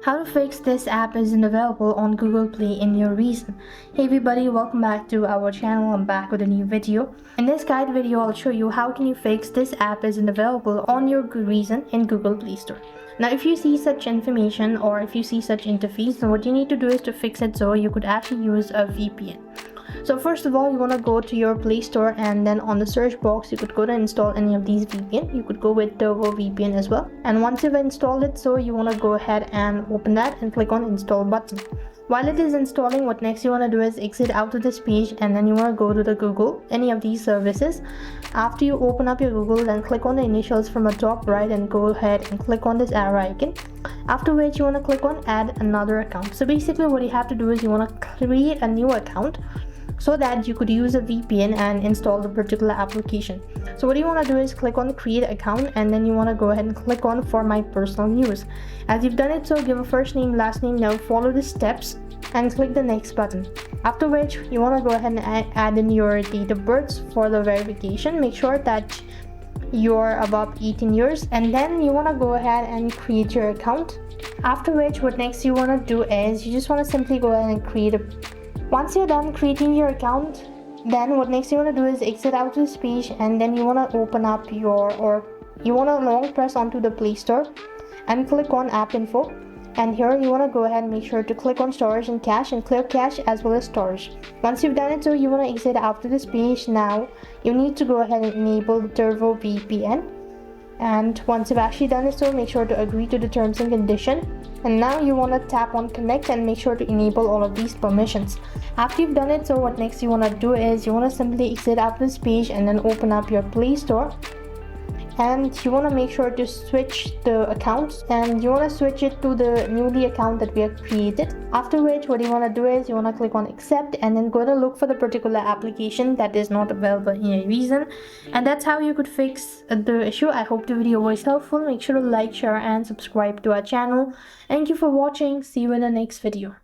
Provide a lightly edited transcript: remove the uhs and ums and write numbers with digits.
How to fix this app isn't available on Google Play in your Reason. Hey everybody, welcome back to our channel. I'm back with a new video. In this guide video, I'll show you how can you fix this app isn't available on your Reason in Google Play Store. Now, if you see such information or if you see such interface, then what you need to do is to fix it so you could actually use a VPN. So first of all, you want to go to your Play Store, and then on the search box you could go to install any of these VPN. You could go with Turbo VPN as well, and once you've installed it, so you want to go ahead and open that and click on install button. While it is installing, what next you want to do is exit out of this page, and then you want to go to the Google, any of these services. After you open up your Google, then click on the initials from the top right and go ahead and click on this arrow icon. After which you want to click on add another account. So basically what you have to do is you want to create a new account so that you could use a VPN and install the particular application. So what you want to do is click on create account, and then you want to go ahead and click on for my personal use. As you've done it, so give a first name, last name. Now follow the steps and click the next button. After which you want to go ahead and add in your date of birth for the verification. Make sure that you're above 18 years, and then you want to go ahead and create your account. After which what next you want to do is you just want to simply go ahead and create a Once you're done creating your account, then what next you want to do is exit out of this page, and then you want to open up you want to long press onto the Play Store and click on app info, and here you want to go ahead and make sure to click on storage and cache and clear cache as well as storage. Once you've done it, so you want to exit out of this page. Now you need to go ahead and enable the Turbo VPN, and once you've actually done it, so make sure to agree to the terms and condition. And now you want to tap on connect and make sure to enable all of these permissions. After you've done it, so what next you want to do is you want to simply exit out this page and then open up your Play Store, and you want to make sure to switch the accounts, and you want to switch it to the newly account that we have created. After which what you want to do is you want to click on accept, and then go to look for the particular application that is not available in your Reason. And that's how you could fix the issue. I hope the video was helpful. Make sure to like, share and subscribe to our channel. Thank you for watching. See you in the next video.